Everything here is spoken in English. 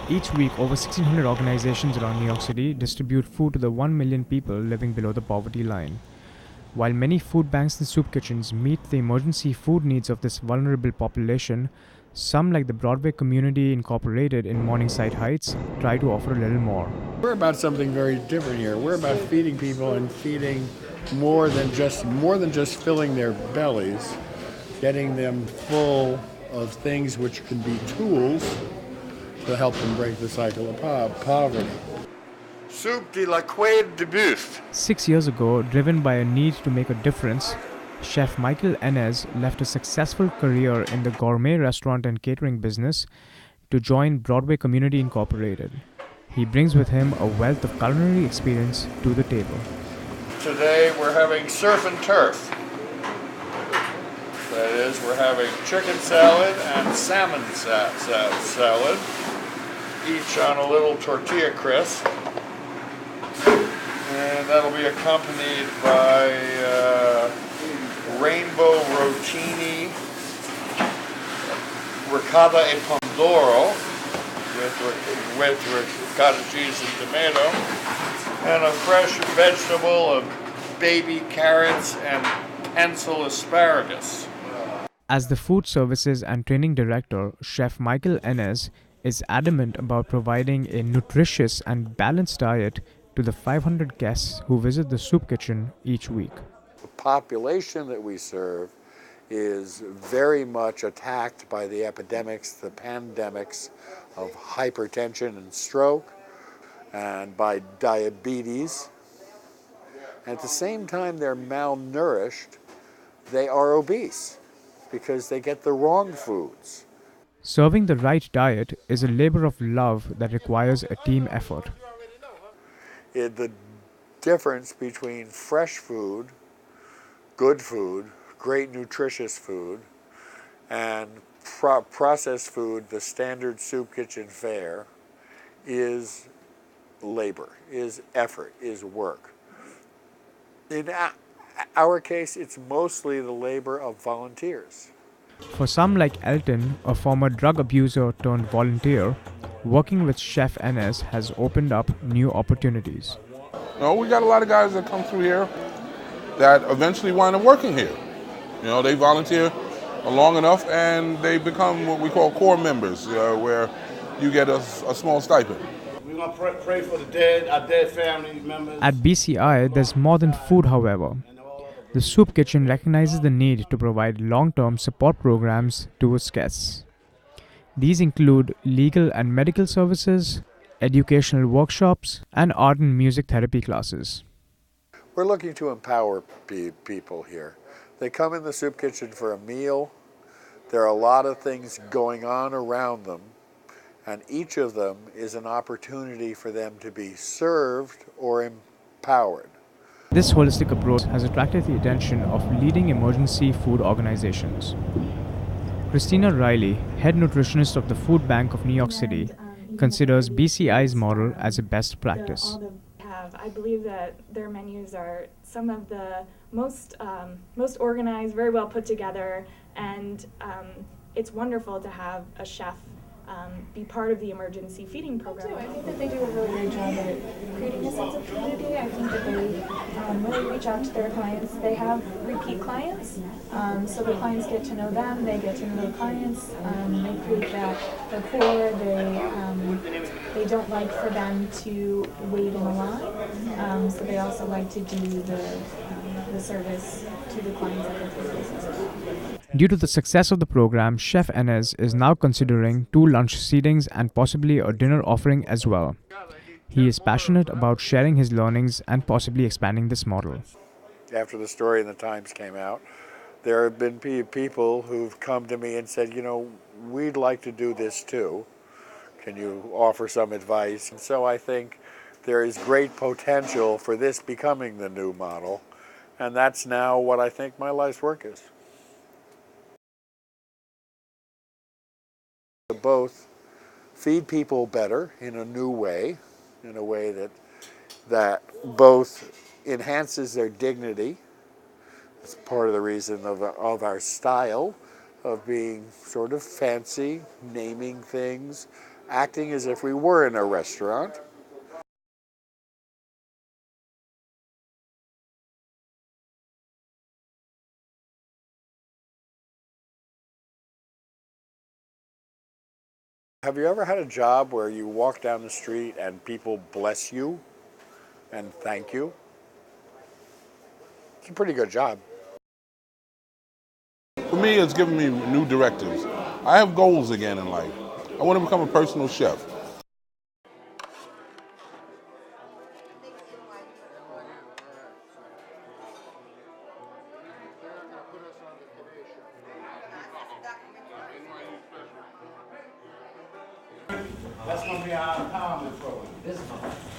Each week, over 1,600 organizations around New York City distribute food to the 1 million people living below the poverty line. While many food banks and soup kitchens meet the emergency food needs of this vulnerable population, some, like the Broadway Community Incorporated in Morningside Heights, try to offer a little more. We're about something very different here. We're about feeding people and feeding more than just filling their bellies, getting them full of things which can be tools to help them break the cycle of poverty. Soup de la Quaide de Buff. 6 years ago, driven by a need to make a difference, Chef Michael Enes left a successful career in the gourmet restaurant and catering business to join Broadway Community Incorporated. He brings with him a wealth of culinary experience to the table. Today we're having surf and turf. That is, we're having chicken salad and salmon salad, each on a little tortilla crisp. And that'll be accompanied by rainbow rotini, ricotta e pomodoro with ricotta cheese and tomato, and a fresh vegetable of baby carrots and pencil asparagus. As the food services and training director, Chef Michael Enes is adamant about providing a nutritious and balanced diet to the 500 guests who visit the soup kitchen each week. The population that we serve is very much attacked by the epidemics, the pandemics of hypertension and stroke, and by diabetes. At the same time they're malnourished, they are obese because they get the wrong foods. Serving the right diet is a labor of love that requires a team effort. The difference between fresh food, good food, great nutritious food, and processed food, the standard soup kitchen fare, is labor, is effort, is work. In our case, it's mostly the labor of volunteers. For some like Elton, a former drug abuser turned volunteer, working with Chef Enes has opened up new opportunities. No, we got a lot of guys that come through here that eventually wind up working here. They volunteer long enough and they become what we call core members, where you get a small stipend. We're going to pray for the dead, our dead family members. At BCI, there's more than food, however. The soup kitchen recognizes the need to provide long-term support programs to its guests. These include legal and medical services, educational workshops, and art and music therapy classes. We're looking to empower people here. They come in the soup kitchen for a meal. There are a lot of things going on around them, and each of them is an opportunity for them to be served or empowered. This holistic approach has attracted the attention of leading emergency food organizations. Christina Riley, head nutritionist of the Food Bank of New York City, considers BCI's model as a best practice. I believe that their menus are some of the most organized, very well put together, and it's wonderful to have a chef be part of the emergency feeding program. I think that they do a really great job at creating a sense of community. I think that they really reach out to their clients. They have repeat clients, so the clients get to know them, they get to know the clients, they create that rapport. They don't like for them to wait in a line, so they also like to do the service to the clients at their places. Due to the success of the program, Chef Enes is now considering 2 lunch seatings and possibly a dinner offering as well. He is passionate about sharing his learnings and possibly expanding this model. After the story in the Times came out, there have been people who've come to me and said, we'd like to do this too. Can you offer some advice? And so I think there is great potential for this becoming the new model, and that's now what I think my life's work is. Both feed people better in a new way, in a way that both enhances their dignity. It's part of the reason of our style of being sort of fancy, naming things, acting as if we were in a restaurant. Have you ever had a job where you walk down the street and people bless you and thank you? It's a pretty good job. For me, it's given me new directives. I have goals again in life. I want to become a personal chef. That's gonna be our empowerment program.